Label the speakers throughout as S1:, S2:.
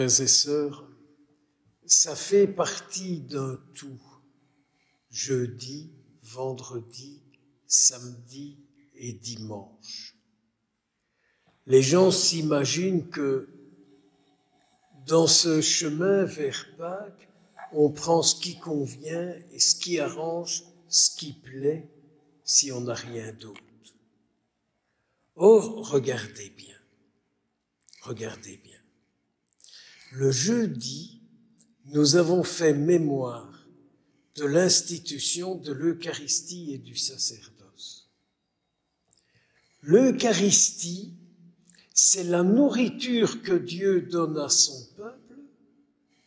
S1: Frères et sœurs, ça fait partie d'un tout. Jeudi, vendredi, samedi et dimanche. Les gens s'imaginent que dans ce chemin vers Pâques, on prend ce qui convient et ce qui arrange, ce qui plaît, si on n'a rien d'autre. Or, regardez bien. Le jeudi, nous avons fait mémoire de l'institution de l'Eucharistie et du sacerdoce. L'Eucharistie, c'est la nourriture que Dieu donne à son peuple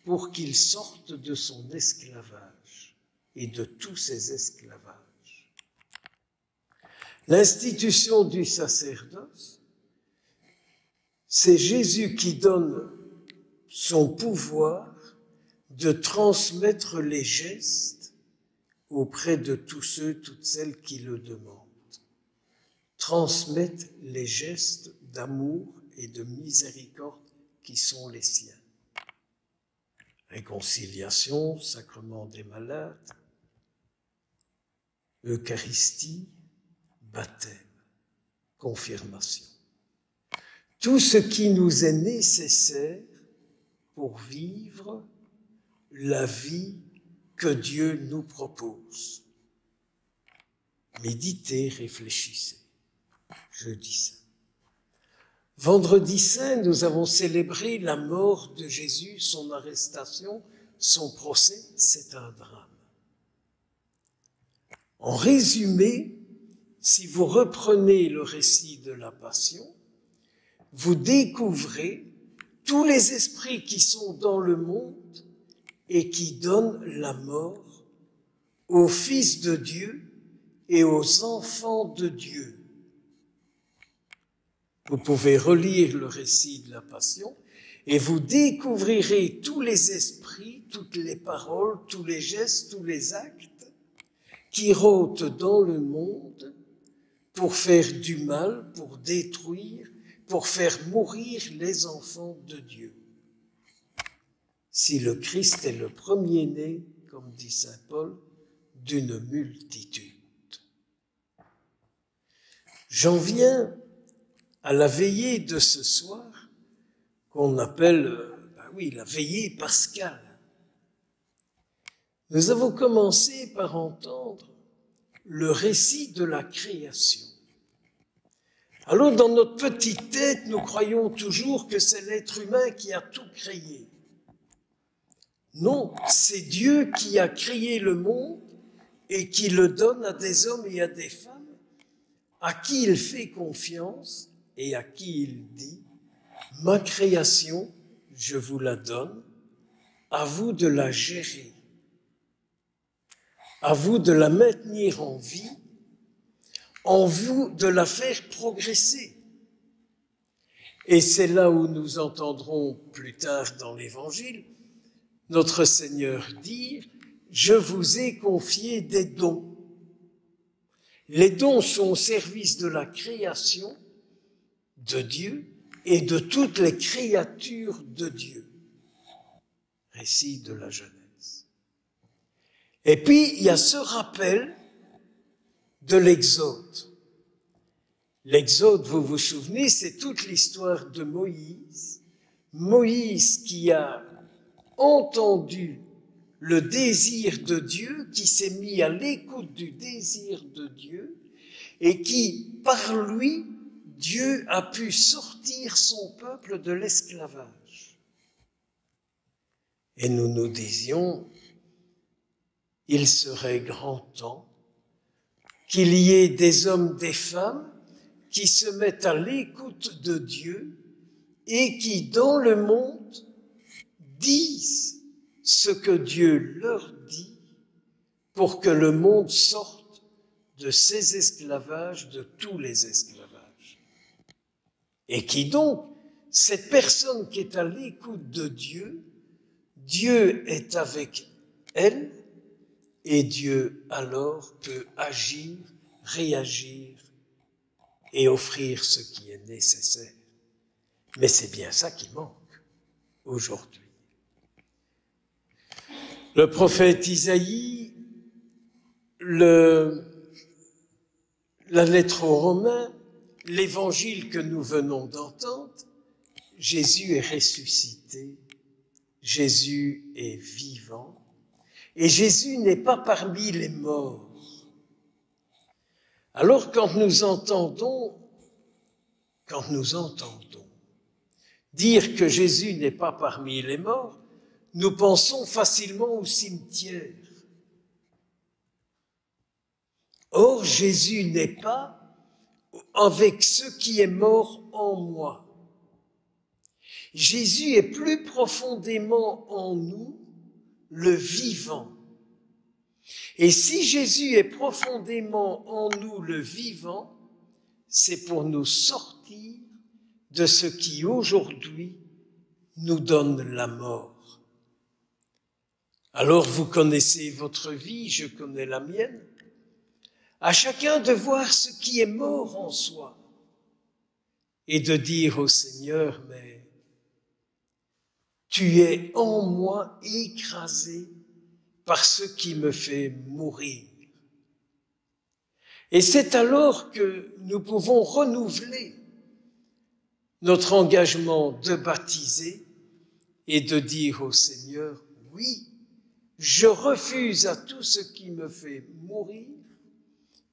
S1: pour qu'il sorte de son esclavage et de tous ses esclavages. L'institution du sacerdoce, c'est Jésus qui donne son pouvoir de transmettre les gestes auprès de tous ceux, toutes celles qui le demandent. Transmettre les gestes d'amour et de miséricorde qui sont les siens. Réconciliation, sacrement des malades, Eucharistie, baptême, confirmation. Tout ce qui nous est nécessaire pour vivre la vie que Dieu nous propose. Méditez, réfléchissez. Jeudi saint. Vendredi saint, nous avons célébré la mort de Jésus, son arrestation, son procès, c'est un drame. En résumé, si vous reprenez le récit de la Passion, vous découvrez tous les esprits qui sont dans le monde et qui donnent la mort aux fils de Dieu et aux enfants de Dieu. Vous pouvez relire le récit de la Passion et vous découvrirez tous les esprits, toutes les paroles, tous les gestes, tous les actes qui rôdent dans le monde pour faire du mal, pour détruire, pour faire mourir les enfants de Dieu. Si le Christ est le premier-né, comme dit saint Paul, d'une multitude. J'en viens à la veillée de ce soir, qu'on appelle, la veillée pascale. Nous avons commencé par entendre le récit de la création. Alors, dans notre petite tête, nous croyons toujours que c'est l'être humain qui a tout créé. Non, c'est Dieu qui a créé le monde et qui le donne à des hommes et à des femmes à qui il fait confiance et à qui il dit « Ma création, je vous la donne, à vous de la gérer, à vous de la maintenir en vie, en vous de la faire progresser. » Et c'est là où nous entendrons plus tard dans l'Évangile notre Seigneur dire « Je vous ai confié des dons ». Les dons sont au service de la création de Dieu et de toutes les créatures de Dieu. Récit de la Genèse. Et puis, il y a ce rappel de l'Exode. L'Exode, vous vous souvenez, c'est toute l'histoire de Moïse. Moïse qui a entendu le désir de Dieu, qui s'est mis à l'écoute du désir de Dieu et qui, par lui, Dieu a pu sortir son peuple de l'esclavage. Et nous nous disions, il serait grand temps qu'il y ait des hommes, des femmes qui se mettent à l'écoute de Dieu et qui, dans le monde, disent ce que Dieu leur dit pour que le monde sorte de ses esclavages, de tous les esclavages. Et qui donc, cette personne qui est à l'écoute de Dieu, Dieu est avec elle et Dieu alors peut agir, réagir et offrir ce qui est nécessaire. Mais c'est bien ça qui manque. aujourd'hui. Le prophète Isaïe, la lettre aux Romains, l'évangile que nous venons d'entendre, Jésus est ressuscité, Jésus est vivant, et Jésus n'est pas parmi les morts. Alors quand nous entendons dire que Jésus n'est pas parmi les morts, nous pensons facilement au cimetière. Or, Jésus n'est pas avec ce qui est mort en moi. Jésus est plus profondément en nous, le vivant. Et si Jésus est profondément en nous, le vivant, c'est pour nous sortir de ce qui aujourd'hui nous donne la mort. Alors vous connaissez votre vie, je connais la mienne. À chacun de voir ce qui est mort en soi et de dire au Seigneur, mais tu es en moi écrasé par ce qui me fait mourir. Et c'est alors que nous pouvons renouveler notre engagement de baptiser et de dire au Seigneur, oui, je refuse à tout ce qui me fait mourir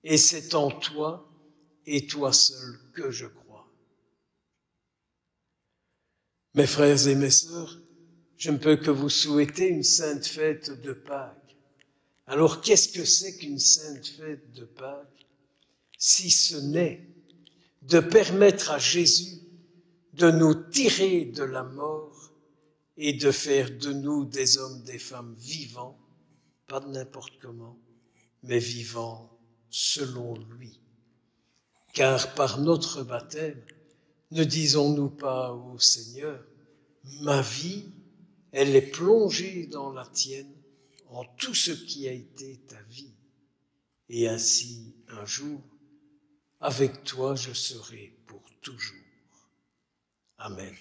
S1: et c'est en toi et toi seul que je crois. Mes frères et mes sœurs, je ne peux que vous souhaiter une sainte fête de Pâques. Alors qu'est-ce que c'est qu'une sainte fête de Pâques, si ce n'est de permettre à Jésus de nous tirer de la mort et de faire de nous des hommes, des femmes vivants, pas de n'importe comment, mais vivants selon lui. Car par notre baptême, ne disons-nous pas au Seigneur, ma vie, elle est plongée dans la tienne, en tout ce qui a été ta vie. Et ainsi, un jour, avec toi, je serai pour toujours. Amen.